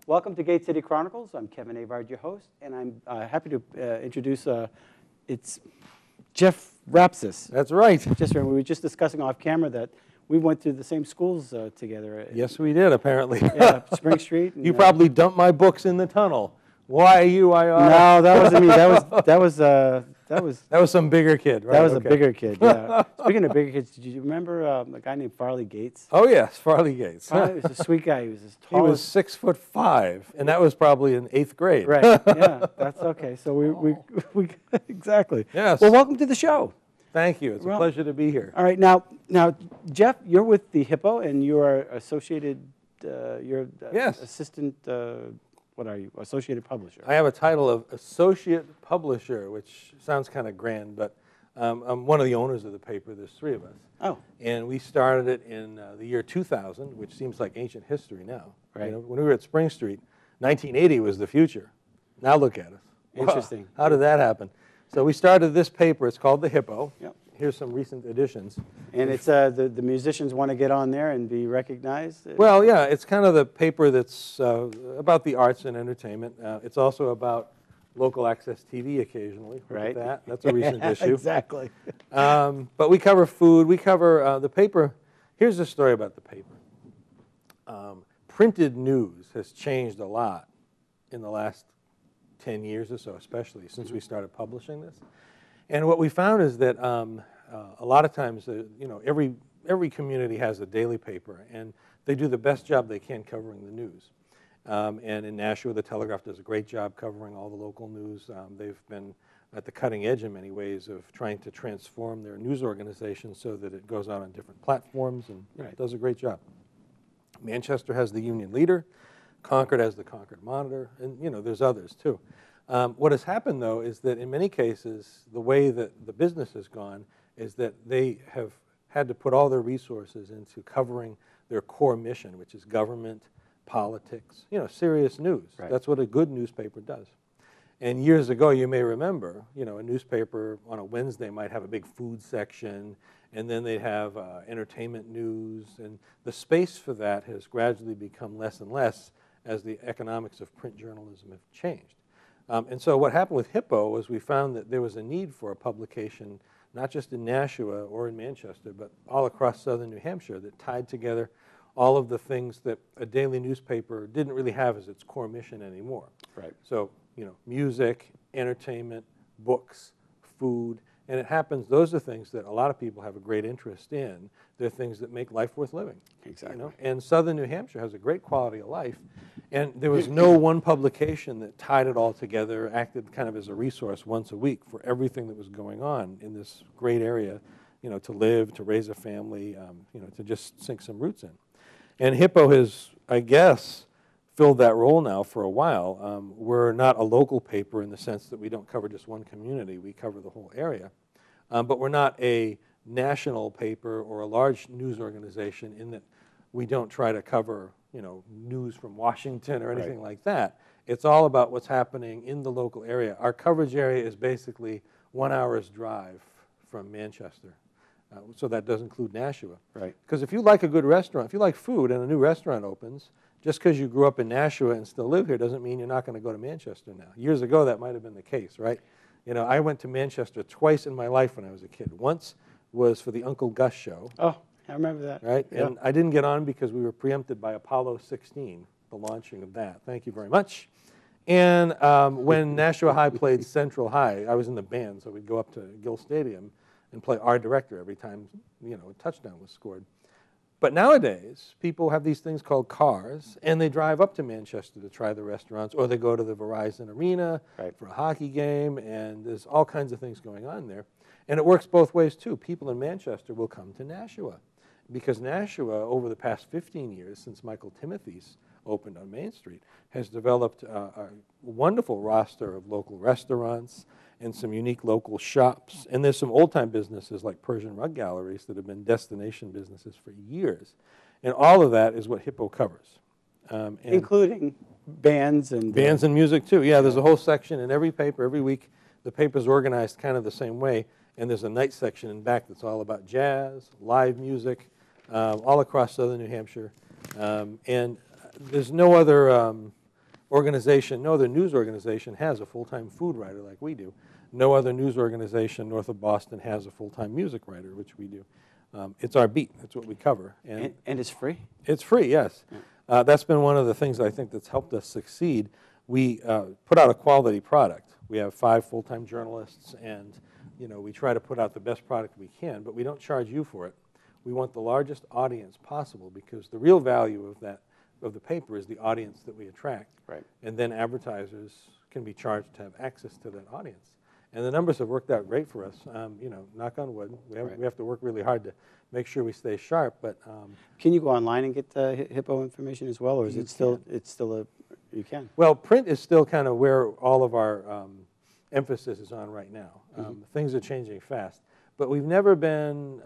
Welcome to Gate City Chronicles. I'm Kevin Avard, your host, and I'm happy to introduce, it's Jeff Rapsis. That's right. We were just discussing off camera that we went through the same schools together. Yes, we did, apparently. Yeah, Spring Street. And, you probably dumped my books in the tunnel. YUIR. No, that wasn't me. That was some bigger kid, right? That was a bigger kid, yeah. Speaking of bigger kids, did you remember a guy named Farley Gates? Oh, yes, Farley Gates. He was a sweet guy. He was as tall. He was 6'5", and that was probably in 8th grade. Right, yeah, that's okay. So we exactly. Yes. Well, welcome to the show. Thank you. It's a pleasure to be here. All right, now, Jeff, you're with the Hippo, and you are associated, yes. assistant, what are you, associated publisher? I have a title of associate publisher, which sounds kind of grand, but I'm one of the owners of the paper. There's 3 of us. Oh. And we started it in the year 2000, which seems like ancient history now. Right. You know, when we were at Spring Street, 1980 was the future. Now look at us. Interesting. Wow. How did that happen? So we started this paper. It's called The Hippo. Yep. Here's some recent editions. And it's the musicians want to get on there and be recognized? Well, yeah, it's kind of the paper that's about the arts and entertainment. It's also about local access TV occasionally. Look Right. at that. That's a recent issue. Exactly. But we cover food. We cover the paper. Here's the story about the paper. Printed news has changed a lot in the last 10 years or so, especially since we started publishing this. And what we found is that a lot of times, every community has a daily paper, and they do the best job they can covering the news. And in Nashua, the Telegraph does a great job covering all the local news. They've been at the cutting edge in many ways of trying to transform their news organization so that it goes out on different platforms, and it does a great job. Manchester has the Union Leader. Concord has the Concord Monitor, and there's others too. What has happened, though, is that in many cases, the way that the business has gone is that they have had to put all their resources into covering their core mission, which is government, politics, serious news. Right. That's what a good newspaper does. And years ago, you may remember, a newspaper on a Wednesday might have a big food section, and then they'd have entertainment news, and the space for that has gradually become less and less as the economics of print journalism have changed. And so what happened with Hippo was we found that there was a need for a publication, not just in Nashua or in Manchester, but all across southern New Hampshire, that tied together all of the things that a daily newspaper didn't really have as its core mission anymore. Right. So, music, entertainment, books, food, and it happens, those are things that a lot of people have a great interest in. They're things that make life worth living. Exactly. And southern New Hampshire has a great quality of life. And there was no one publication that tied it all together, acted kind of as a resource once a week for everything that was going on in this great area, to live, to raise a family, to just sink some roots in. And Hippo has, I guess, filled that role now for a while. We're not a local paper in the sense that we don't cover just one community. We cover the whole area. But we're not a national paper or a large news organization in that we don't try to cover, news from Washington or anything like that. It's all about what's happening in the local area. Our coverage area is basically 1 hour's drive from Manchester. So that does include Nashua. Right. Because if you like a good restaurant, if you like food and a new restaurant opens, just because you grew up in Nashua and still live here doesn't mean you're not going to go to Manchester now. Years ago, that might have been the case, right? I went to Manchester twice in my life when I was a kid. Once was for the Uncle Gus show. Oh, I remember that. Right? Yeah. And I didn't get on because we were preempted by Apollo 16, the launching of that. Thank you very much. And when Nashua High played Central High, I was in the band, so we'd go up to Gill Stadium and play Our Director every time, a touchdown was scored. But nowadays, people have these things called cars, and they drive up to Manchester to try the restaurants, or they go to the Verizon Arena for a hockey game, and there's all kinds of things going on there. And it works both ways, too. People in Manchester will come to Nashua, because Nashua, over the past 15 years, since Michael Timothy's opened on Main Street, has developed a wonderful roster of local restaurants and some unique local shops. And there's some old-time businesses like Persian rug galleries that have been destination businesses for years. And all of that is what Hippo covers. Including bands and... Bands and music, too. Yeah, there's a whole section in every paper. Every week, the paper's organized kind of the same way. And there's a night section in back that's all about jazz, live music, all across southern New Hampshire. And there's no other organization, no other news organization has a full-time food writer like we do. No other news organization north of Boston has a full-time music writer, which we do. It's our beat. That's what we cover. And it's free? It's free, yes. Yeah. That's been one of the things I think that's helped us succeed. We put out a quality product. We have 5 full-time journalists, and we try to put out the best product we can, but we don't charge you for it. We want the largest audience possible, because the real value of the paper is the audience that we attract. Right. And then advertisers can be charged to have access to that audience. And the numbers have worked out great for us. Knock on wood. We have to work really hard to make sure we stay sharp. But can you go online and get Hippo information as well, or is it still you can? Well, print is still kind of where all of our emphasis is on right now. Things are changing fast, but we've never been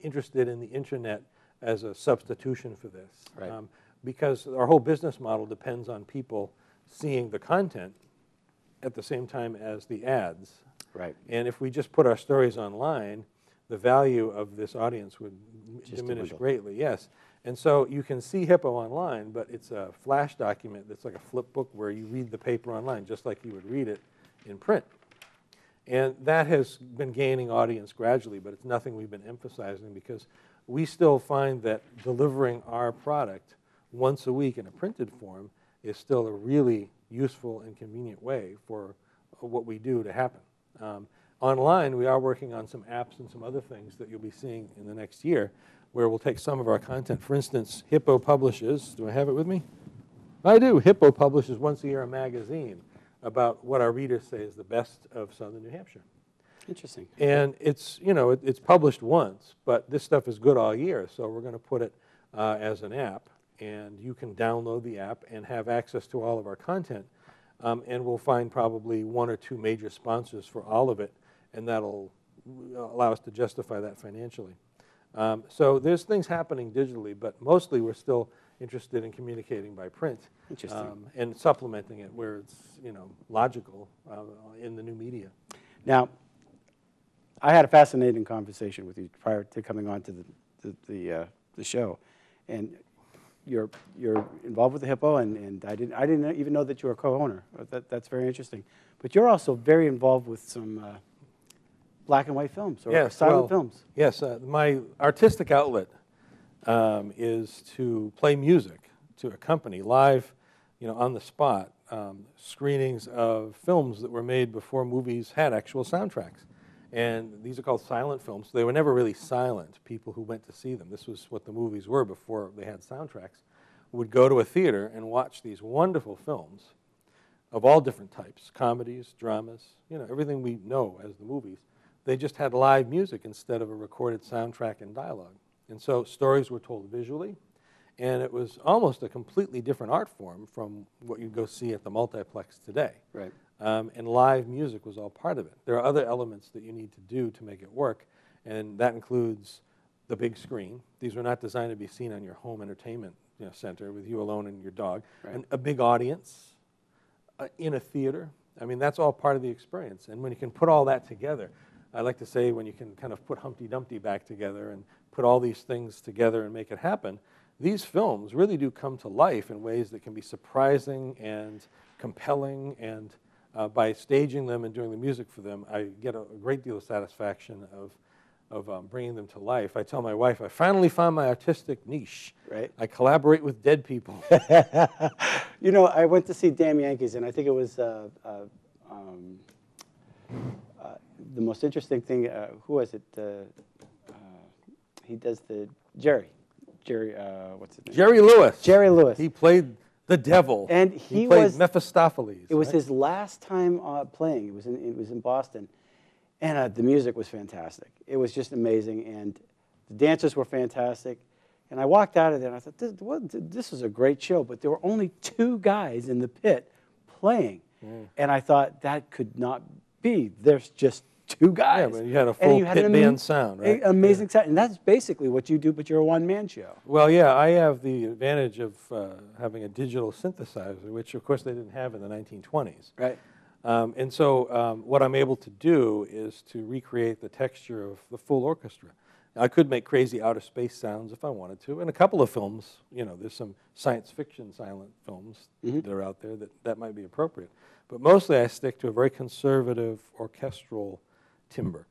interested in the internet as a substitution for this, right. Because our whole business model depends on people seeing the content at the same time as the ads. Right. And if we just put our stories online, the value of this audience would diminish greatly. Yes. And so you can see Hippo online, but it's a flash document that's like a flip book where you read the paper online just like you would read it in print. And that has been gaining audience gradually, but it's nothing we've been emphasizing, because we still find that delivering our product once a week in a printed form is still a really useful and convenient way for what we do to happen. Online, we are working on some apps and some other things that you'll be seeing in the next year, where we'll take some of our content. For instance, Hippo publishes, do I have it with me? I do. Hippo publishes once a year a magazine about what our readers say is the best of Southern New Hampshire. Interesting. And it's, it's published once, but this stuff is good all year, so we're going to put it as an app, and you can download the app and have access to all of our content, and we'll find probably 1 or 2 major sponsors for all of it, and that'll allow us to justify that financially. So there's things happening digitally, but mostly we're still interested in communicating by print. Interesting. And supplementing it where it's logical in the new media. Now, I had a fascinating conversation with you prior to coming on to the show, and you're involved with the Hippo, and I didn't even know that you were a co-owner. That's very interesting. But you're also very involved with some black and white films or silent films. Yes, my artistic outlet is to play music to accompany live, on the spot, screenings of films that were made before movies had actual soundtracks. And these are called silent films. They were never really silent, people who went to see them. This was what the movies were before they had soundtracks. Would go to a theater and watch these wonderful films of all different types, comedies, dramas, everything we know as the movies. They just had live music instead of a recorded soundtrack and dialogue. And so stories were told visually, and it was almost a completely different art form from what you'd go see at the multiplex today. Right. And live music was all part of it. There are other elements that you need to do to make it work, and that includes the big screen. These were not designed to be seen on your home entertainment center with you alone and your dog. Right. And a big audience in a theater. I mean, that's all part of the experience. And when you can put all that together, I like to say when you can kind of put Humpty Dumpty back together and put all these things together and make it happen, these films really do come to life in ways that can be surprising and compelling, and by staging them and doing the music for them, I get a great deal of satisfaction of bringing them to life. I tell my wife, I finally found my artistic niche. Right. I collaborate with dead people. I went to see Damn Yankees, and I think it was the most interesting thing. Who was it? He does the Jerry, what's his name? Jerry Lewis. Jerry Lewis. He played the devil. And he played Mephistopheles. It was his last time playing. It was in Boston, and the music was fantastic. It was just amazing, and the dancers were fantastic. And I walked out of there, and I thought, this was a great show, but there were only 2 guys in the pit playing. And I thought, that could not be. There's just 2 guys. Yeah, but you had a full pit band sound, right? Amazing sound. And that's basically what you do, but you're a one-man show. Well, yeah, I have the advantage of having a digital synthesizer, which, of course, they didn't have in the 1920s. Right. And so what I'm able to do is to recreate the texture of the full orchestra. I could make crazy outer space sounds if I wanted to. And a couple of films, there's some science fiction silent films that are out there that might be appropriate. But mostly I stick to a very conservative orchestral timbre.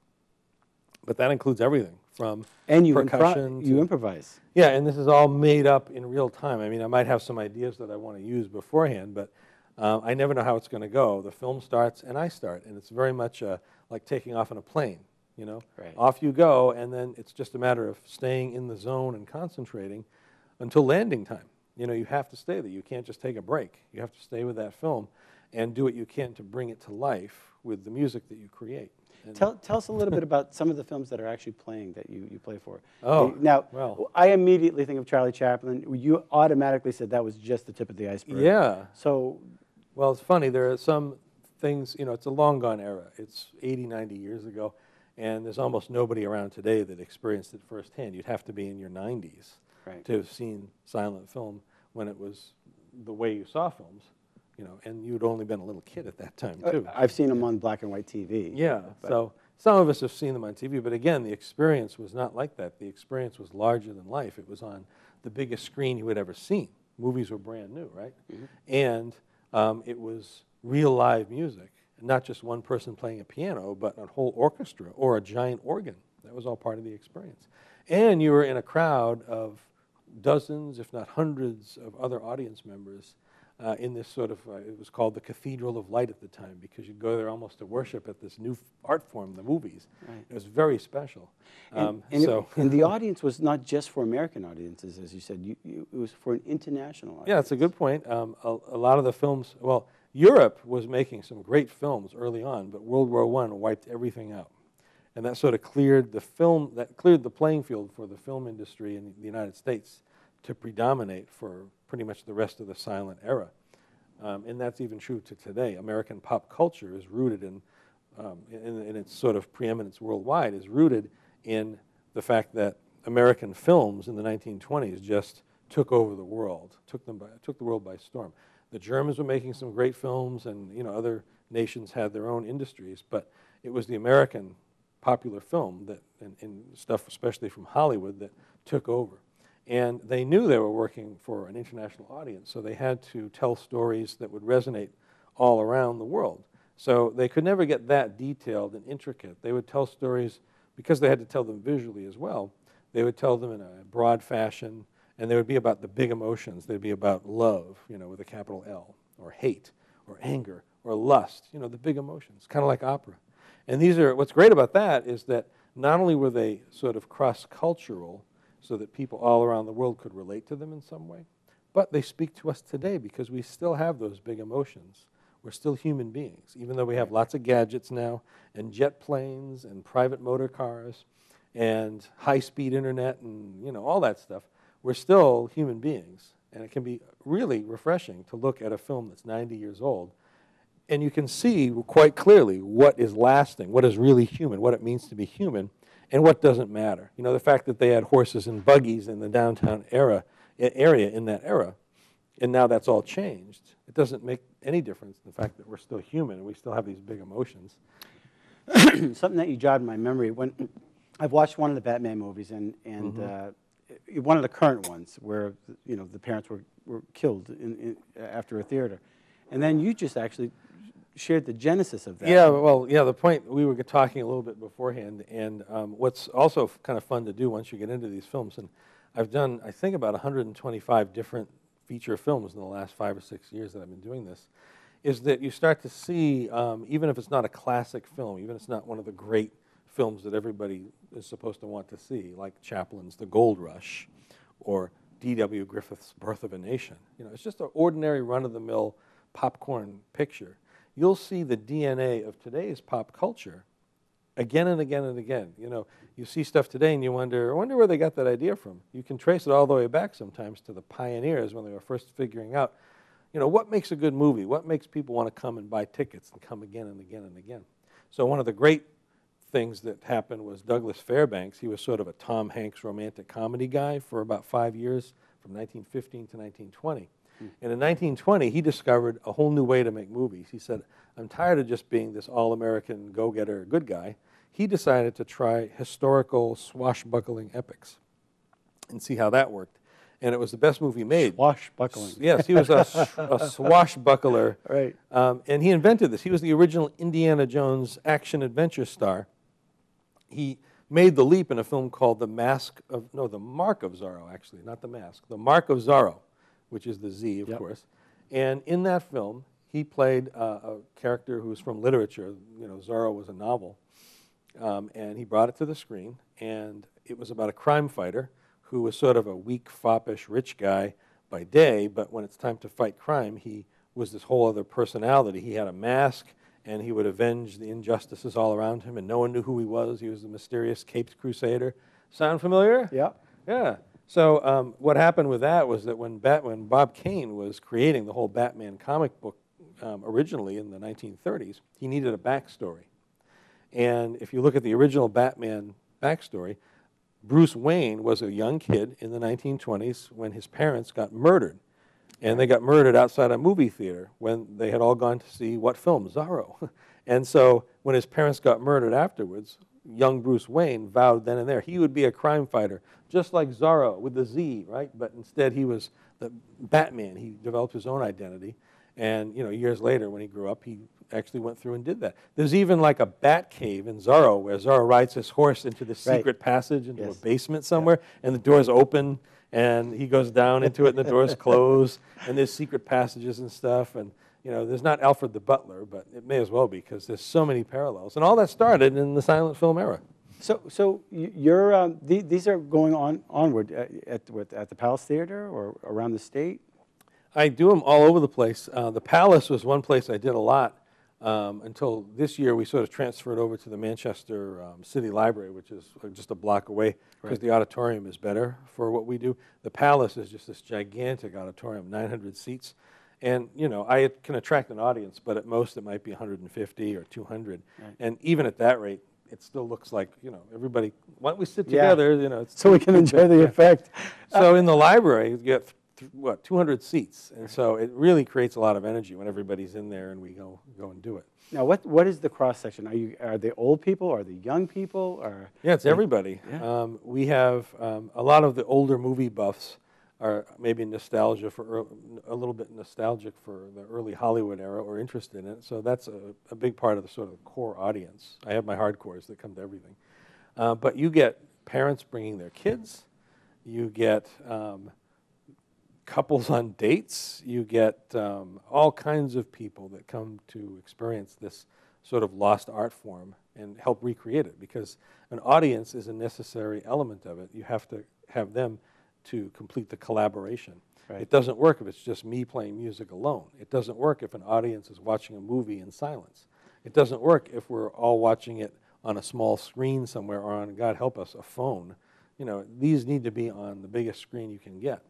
But that includes everything from percussion. You improvise. Yeah, and this is all made up in real time. I mean, I might have some ideas that I want to use beforehand, but I never know how it's going to go. The film starts and I start, and it's very much like taking off in a plane. Right. Off you go, and then it's just a matter of staying in the zone and concentrating until landing time. You have to stay there. You can't just take a break. You have to stay with that film and do what you can to bring it to life with the music that you create. And Tell us a little bit about some of the films that are actually playing that you play for. Oh, now, well. I immediately think of Charlie Chaplin. You automatically said that was just the tip of the iceberg. Yeah. So, well, it's funny. There are some things, it's a long gone era. It's 80, 90 years ago, and there's almost nobody around today that experienced it firsthand. You'd have to be in your 90s to have seen silent film when it was the way you saw films. And you'd only been a little kid at that time, too. I've seen them on black and white TV. Yeah, so some of us have seen them on TV, but again, the experience was not like that. The experience was larger than life. It was on the biggest screen you had ever seen. Movies were brand new, right? And it was real live music, not just one person playing a piano, but a whole orchestra or a giant organ. That was all part of the experience. And you were in a crowd of dozens, if not hundreds, of other audience members in this sort of, it was called the Cathedral of Light at the time, because you'd go there almost to worship at this new art form, the movies. Right. It was very special. And the audience was not just for American audiences, as you said. It was for an international audience. Yeah, that's a good point. A lot of the films, well, Europe was making some great films early on, but World War I wiped everything out. And that sort of cleared the playing field for the film industry in the United States to predominate for pretty much the rest of the silent era. And that's even true to today. American pop culture is rooted in its sort of preeminence worldwide, is rooted in the fact that American films in the 1920s just took over the world, took the world by storm. The Germans were making some great films, and other nations had their own industries, but it was the American popular film that, and stuff especially from Hollywood, that took over. And they knew they were working for an international audience, so they had to tell stories that would resonate all around the world. So they could never get that detailed and intricate. They would tell stories, because they had to tell them visually as well, they would tell them in a broad fashion, and they would be about the big emotions. They'd be about love, with a capital L, or hate, or anger, or lust, the big emotions, kind of like opera. And what's great about that is that not only were they sort of cross-cultural, so that people all around the world could relate to them in some way, but they speak to us today because we still have those big emotions. We're still human beings, even though we have lots of gadgets now, and jet planes, and private motor cars, and high-speed internet, and all that stuff. We're still human beings, and it can be really refreshing to look at a film that's 90 years old, and you can see quite clearly what is lasting, what is really human, what it means to be human, and what doesn't matter. The fact that they had horses and buggies in the downtown area in that era, and now that's all changed. It doesn't make any difference in the fact that we're still human and we still have these big emotions. Something that you jogged in my memory, when I've watched one of the Batman movies, and one of the current ones where the parents were killed after a theater, and then you just actually shared the genesis of that. Yeah, well, the point, we were talking a little bit beforehand, and what's also kind of fun to do once you get into these films, and I've done, I think, about 125 different feature films in the last 5 or 6 years that I've been doing this, is that you start to see, even if it's not a classic film, even if it's not one of the great films that everybody is supposed to want to see, like Chaplin's The Gold Rush, or D.W. Griffith's Birth of a Nation. It's just an ordinary run-of-the-mill popcorn picture. You'll see the DNA of today's pop culture again and again and again. You see stuff today and you wonder, I wonder where they got that idea from. You can trace it all the way back sometimes to the pioneers when they were first figuring out, what makes a good movie? What makes people want to come and buy tickets and come again and again and again? So one of the great things that happened was Douglas Fairbanks. He was sort of a Tom Hanks romantic comedy guy for about 5 years, from 1915 to 1920. And in 1920, he discovered a whole new way to make movies. He said, I'm tired of just being this all-American go-getter good guy. he decided to try historical swashbuckling epics and see how that worked. And it was the best movie made. Swashbuckling. Yes, he was a swashbuckler. Right. And he invented this. He was the original Indiana Jones action-adventure star. He made the leap in a film called The Mark of Zorro, actually, not The Mask. The Mark of Zorro, which is the Z, of course. And in that film, he played a character who was from literature. You know, Zorro was a novel. And he brought it to the screen, and it was about a crime fighter who was sort of a weak, foppish, rich guy by day, but when it's time to fight crime, he was this whole other personality. He had a mask, and he would avenge the injustices all around him, and no one knew who he was. He was the mysterious caped crusader. Sound familiar? Yeah. Yeah. So what happened with that was that when Bob Kane was creating the whole Batman comic book originally in the 1930s, he needed a backstory. And if you look at the original Batman backstory, Bruce Wayne was a young kid in the 1920s when his parents got murdered. And they got murdered outside a movie theater when they had all gone to see what film? Zorro. And so when his parents got murdered afterwards, young Bruce Wayne vowed then and there he would be a crime fighter, just like Zorro with the Z, right? But instead he was the Batman. He developed his own identity. And years later when he grew up, he actually went through and did that. There's even like a bat cave in Zorro where Zorro rides his horse into the secret passage into a basement somewhere, and the doors open, and he goes down into it, and the doors close, and there's secret passages and stuff. And there's not Alfred the Butler, but it may as well be because there's so many parallels. And all that started in the silent film era. So you're these are going onward at the Palace Theater or around the state? I do them all over the place. The Palace was one place I did a lot until this year we sort of transferred over to the Manchester City Library, which is just a block away because the auditorium is better for what we do. The Palace is just this gigantic auditorium, 900 seats. And, I can attract an audience, but at most it might be 150 or 200. Right. And even at that rate, it still looks like, everybody, why don't we sit together, so we can enjoy the effect. So in the library, you get 200 seats, and so it really creates a lot of energy when everybody's in there and we go and do it. Now, what is the cross section? Are they old people? Are they young people? Or yeah, it's everybody. Yeah. We have a lot of the older movie buffs are maybe a little bit nostalgic for the early Hollywood era or interested in it. So that's a big part of the sort of core audience. I have my hardcores that come to everything, but you get parents bringing their kids. You get couples on dates, you get all kinds of people that come to experience this sort of lost art form and help recreate it, because an audience is a necessary element of it. You have to have them to complete the collaboration. Right. It doesn't work if it's just me playing music alone. It doesn't work if an audience is watching a movie in silence. It doesn't work if we're all watching it on a small screen somewhere or on, God help us, a phone. These need to be on the biggest screen you can get.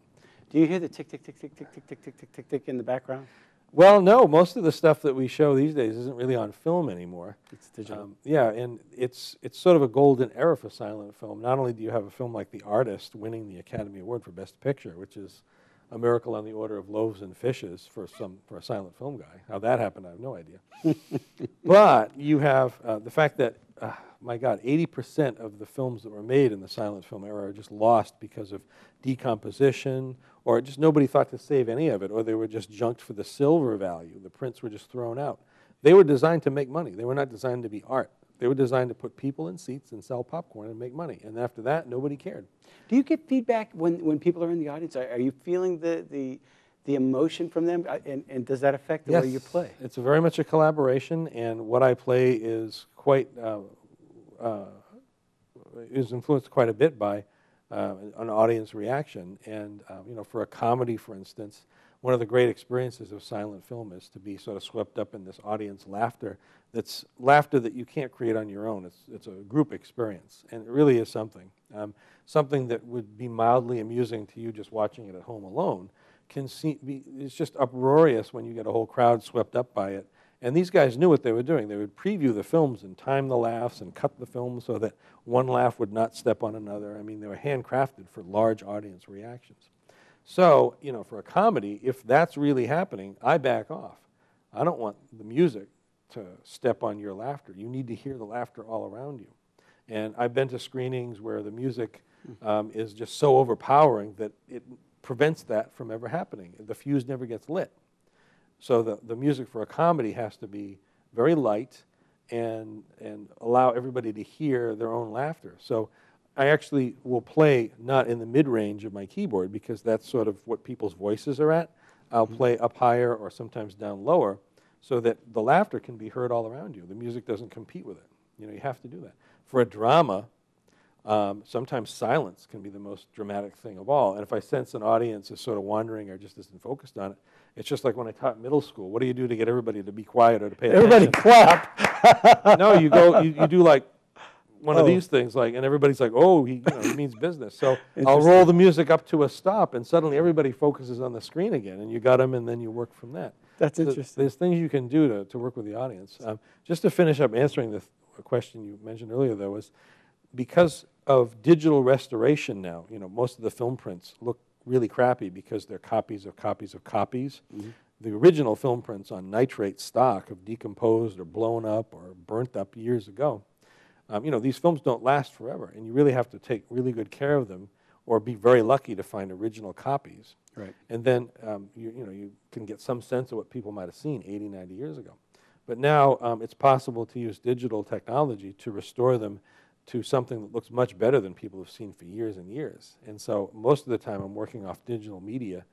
Do you hear the tick, tick, tick, tick, tick, tick, tick, tick, tick, tick, tick in the background? Well, no. Most of the stuff that we show these days isn't really on film anymore. It's digital. Yeah, and it's sort of a golden era for silent film. Not only do you have a film like The Artist winning the Academy Award for Best Picture, which is a miracle on the order of loaves and fishes for a silent film guy. How that happened, I have no idea. But you have the fact that, my God, 80% of the films that were made in the silent film era are just lost because of decomposition, or just nobody thought to save any of it, or they were just junked for the silver value. The prints were just thrown out. They were designed to make money. They were not designed to be art. They were designed to put people in seats and sell popcorn and make money. And after that, nobody cared. Do you get feedback when people are in the audience? Are you feeling the emotion from them? And does that affect the way you play? It's very much a collaboration, and what I play is quite is influenced quite a bit by an audience reaction. And for a comedy, for instance, one of the great experiences of silent film is to be sort of swept up in this audience laughter. That's laughter that you can't create on your own. It's a group experience, and it really is something. Something that would be mildly amusing to you just watching it at home alone it's just uproarious when you get a whole crowd swept up by it. And these guys knew what they were doing. They would preview the films and time the laughs and cut the film so that one laugh would not step on another. I mean, they were handcrafted for large audience reactions. So, for a comedy, if that's really happening, I back off. I don't want the music to step on your laughter. You need to hear the laughter all around you. And I've been to screenings where the music is just so overpowering that it prevents that from ever happening. The fuse never gets lit. So the music for a comedy has to be very light and allow everybody to hear their own laughter. So I actually will play not in the mid-range of my keyboard because that's sort of what people's voices are at. I'll play up higher or sometimes down lower so that the laughter can be heard all around you. The music doesn't compete with it. You know, you have to do that. For a drama, sometimes silence can be the most dramatic thing of all. And if I sense an audience is sort of wandering or just isn't focused on it, it's just like when I taught middle school. What do you do to get everybody to be quiet or to pay attention? Everybody clap. No, you do like one of these things, like, and everybody's like, oh, he means business. So I'll roll the music up to a stop, and suddenly everybody focuses on the screen again, and you got them, and then you work from that. That's So interesting. there's things you can do to work with the audience. Just to finish up answering the question you mentioned earlier, though, was because of digital restoration now, most of the film prints look really crappy because they're copies of copies of copies. Mm-hmm. The original film prints on nitrate stock have decomposed or blown up or burnt up years ago. These films don't last forever, and you really have to take really good care of them or be very lucky to find original copies. Right. And then you can get some sense of what people might have seen 80, 90 years ago. But now it's possible to use digital technology to restore them to something that looks much better than people have seen for years and years. And so most of the time I'm working off digital media,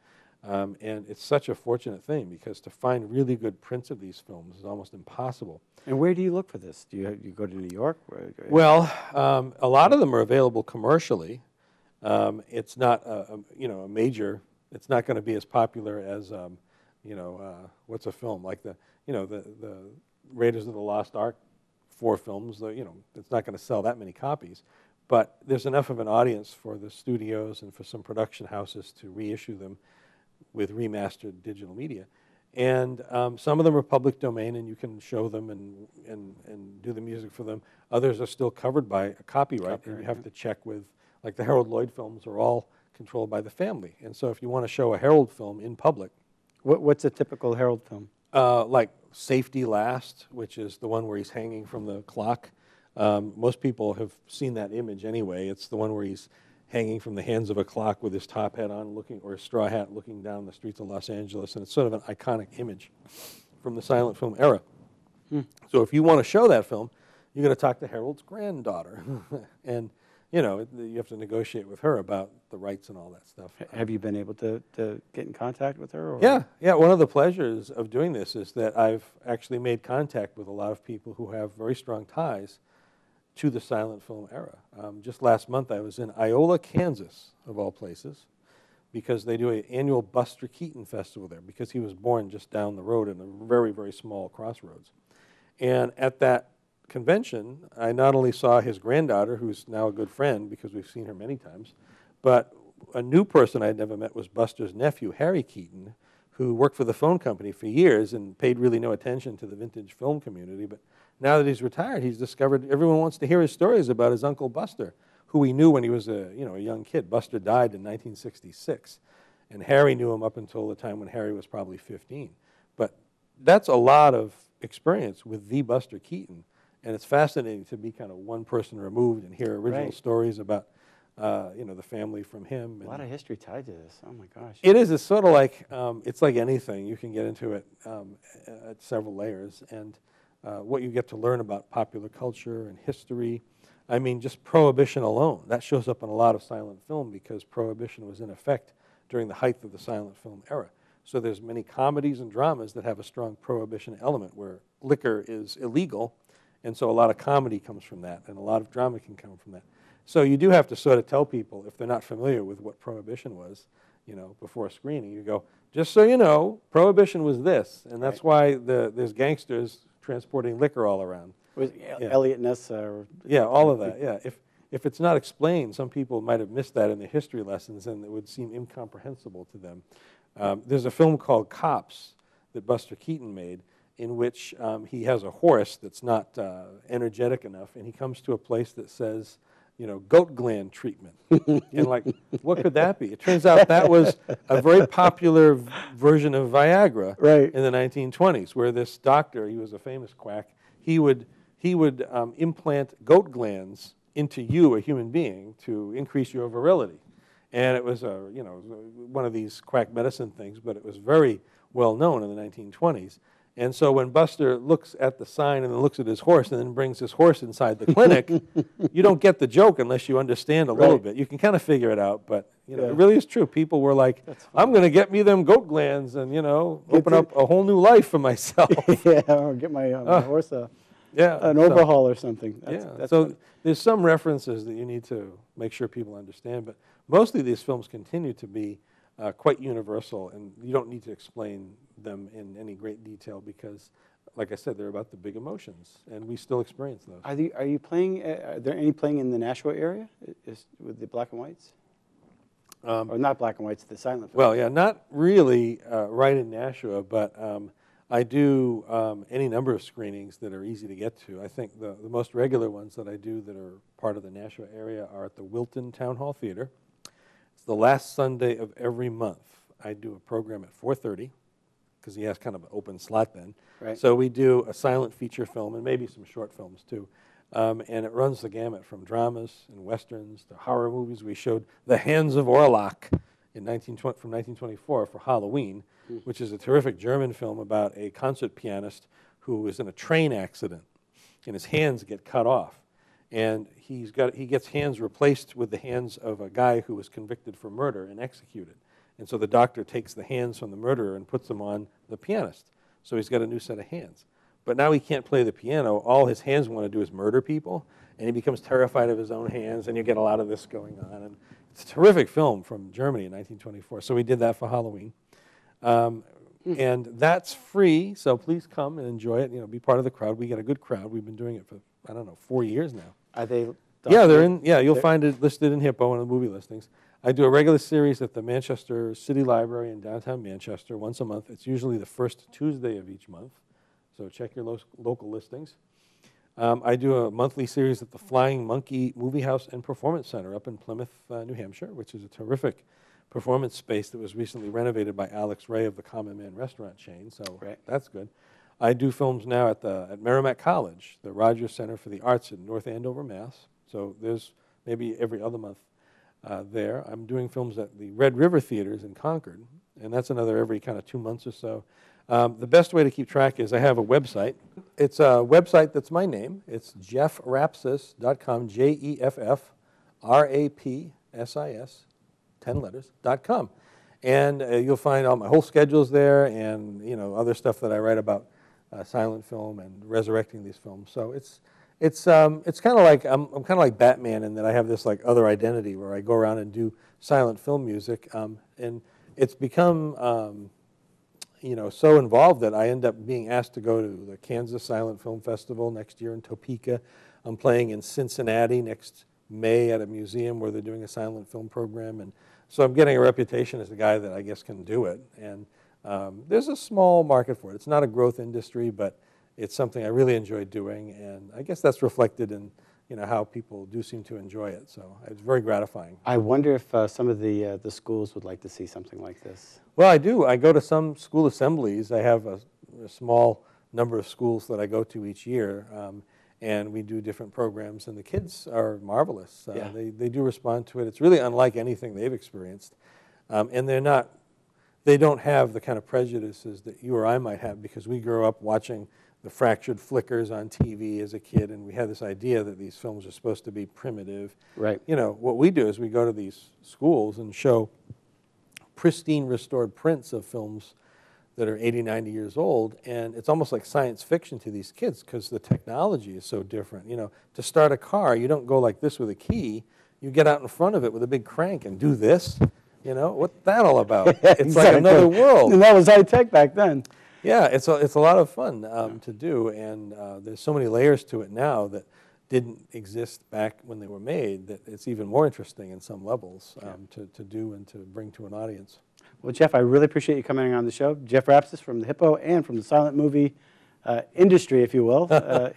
and it's such a fortunate thing because to find really good prints of these films is almost impossible. And where do you look for this? Do you go to New York? Well, a lot of them are available commercially. It's not a major. It's not going to be as popular as what's a film like the Raiders of the Lost Ark 4 films. It's not going to sell that many copies, but there's enough of an audience for the studios and for some production houses to reissue them with remastered digital media. And some of them are public domain, and you can show them and do the music for them. Others are still covered by a copyright, and you have to check with, like the Harold Lloyd films are all controlled by the family. And so if you want to show a Harold film in public. What's a typical Harold film? Like Safety Last, which is the one where he's hanging from the clock. Most people have seen that image anyway. It's the one where he's hanging from the hands of a clock with his top hat on, or a straw hat, looking down the streets of Los Angeles, and it's sort of an iconic image from the silent film era. So if you want to show that film, you're going to talk to Harold's granddaughter, and you have to negotiate with her about the rights and all that stuff. Have you been able to get in contact with her? Or? Yeah. One of the pleasures of doing this is that I've actually made contact with a lot of people who have very strong ties to the silent film era. Just last month I was in Iola, Kansas, of all places, because they do an annual Buster Keaton festival there, because he was born just down the road in a very, very small crossroads. And at that convention, I not only saw his granddaughter, who's now a good friend because we've seen her many times, but a new person I'd never met was Buster's nephew, Harry Keaton, who worked for the phone company for years and paid really no attention to the vintage film community. But now that he's retired, he's discovered everyone wants to hear his stories about his uncle Buster, who he knew when he was a young kid. Buster died in 1966, and Harry knew him up until the time when Harry was probably 15. But that's a lot of experience with the Buster Keaton, and it's fascinating to be kind of one person removed and hear original stories about the family from him. A lot of history tied to this. Oh my gosh. It is. It's sort of like it's like anything. You can get into it at several layers, and what you get to learn about popular culture and history. I mean, just Prohibition alone, that shows up in a lot of silent film because Prohibition was in effect during the height of the silent film era. So there's many comedies and dramas that have a strong Prohibition element where liquor is illegal, and so a lot of comedy comes from that, and a lot of drama can come from that. So you do have to sort of tell people, if they're not familiar with what Prohibition was, before a screening, you go, just so you know, Prohibition was this, and that's why there's gangsters transporting liquor all around. Was Elliot Ness? All of that, yeah. If it's not explained, some people might have missed that in their history lessons, and it would seem incomprehensible to them. There's a film called Cops that Buster Keaton made, in which he has a horse that's not energetic enough, and he comes to a place that says, goat gland treatment. And like, what could that be? It turns out that was a very popular version of Viagra in the 1920s, where this doctor, he was a famous quack, he would implant goat glands into you, a human being, to increase your virility. And it was one of these quack medicine things, but it was very well known in the 1920s. And so when Buster looks at the sign and then looks at his horse and then brings his horse inside the clinic, you don't get the joke unless you understand a little bit. You can kind of figure it out, but it really is true. People were like, I'm going to get me them goat glands and, open up a whole new life for myself. Yeah, or get my horse an overhaul or something. So there's some references that you need to make sure people understand, but mostly these films continue to be quite universal, and you don't need to explain them in any great detail because, like I said, they're about the big emotions, and we still experience those. Are you playing? Are there any playing in the Nashua area with the black and whites? Or not black and whites, the silent films? Well, yeah, not really right in Nashua, but I do any number of screenings that are easy to get to. I think the most regular ones that I do that are part of the Nashua area are at the Wilton Town Hall Theater. It's the last Sunday of every month. I do a program at 4:30 because he has kind of an open slot then. Right. So we do a silent feature film and maybe some short films too. And it runs the gamut from dramas and westerns to horror movies. We showed The Hands of Orlok from 1924 for Halloween, which is a terrific German film about a concert pianist who was in a train accident and his hands get cut off. And he gets hands replaced with the hands of a guy who was convicted for murder and executed. And so the doctor takes the hands from the murderer and puts them on the pianist. So he's got a new set of hands. But now he can't play the piano. All his hands want to do is murder people, and he becomes terrified of his own hands, and you get a lot of this going on. And it's a terrific film from Germany in 1924. So we did that for Halloween. And that's free, so please come and enjoy it. Be part of the crowd. We get a good crowd. We've been doing it for, 4 years now. Are they? Yeah, they're in. Yeah, you'll find it listed in Hippo in the movie listings. I do a regular series at the Manchester City Library in downtown Manchester once a month. It's usually the first Tuesday of each month, so check your local listings. I do a monthly series at the Flying Monkey Movie House and Performance Center up in Plymouth, New Hampshire, which is a terrific performance space that was recently renovated by Alex Ray of the Common Man restaurant chain, so that's good. I do films now at Merrimack College, the Rogers Center for the Arts in North Andover, Mass. So there's maybe every other month there. I'm doing films at the Red River Theaters in Concord, and that's another every kind of 2 months or so. The best way to keep track is I have a website. It's a website that's my name. It's jeffrapsis.com, JEFFRAPSIS, 10 letters, .com. And you'll find all my whole schedules there and other stuff that I write about silent film and resurrecting these films. So it's kind of like I'm kind of like Batman in that I have this like other identity where I go around and do silent film music, and it's become so involved that I end up being asked to go to the Kansas Silent Film Festival next year in Topeka. I'm playing in Cincinnati next May at a museum where they're doing a silent film program, and so I'm getting a reputation as a guy that I guess can do it. And there's a small market for it. It's not a growth industry, but it's something I really enjoy doing, and I guess that's reflected in how people do seem to enjoy it. So it's very gratifying. I wonder if some of the schools would like to see something like this. Well, I do. I go to some school assemblies. I have a small number of schools that I go to each year, and we do different programs, and the kids are marvelous. They do respond to it. It's really unlike anything they've experienced, and they don't have the kind of prejudices that you or I might have because we grew up watching the fractured flickers on TV as a kid, and we had this idea that these films are supposed to be primitive. Right. What we do is we go to these schools and show pristine restored prints of films that are 80, 90 years old, and it's almost like science fiction to these kids because the technology is so different. To start a car, you don't go like this with a key. You get out in front of it with a big crank and do this. What's that all about? It's like another world. And that was high tech back then. Yeah, it's a lot of fun to do, and there's so many layers to it now that didn't exist back when they were made that it's even more interesting in some levels to do and to bring to an audience. Well, Jeff, I really appreciate you coming on the show. Jeff Rapsis from the Hippo and from the silent movie industry, if you will.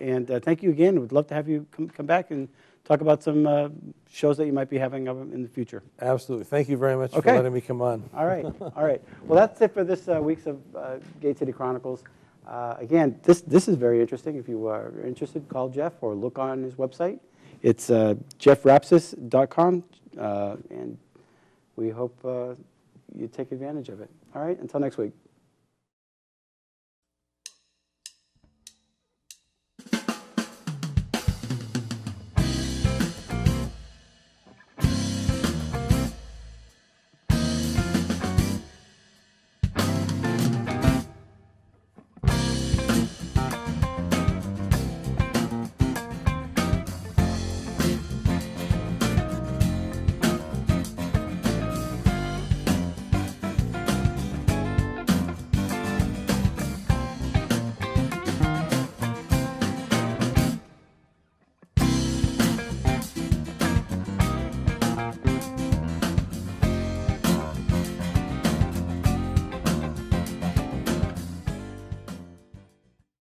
And thank you again. We'd love to have you come back and talk about some shows that you might be having in the future. Absolutely. Thank you very much for letting me come on. All right. All right. Well, that's it for this week's of Gate City Chronicles. Again, this is very interesting. If you are interested, call Jeff or look on his website. It's jeffrapsis.com, and we hope you take advantage of it. All right, until next week.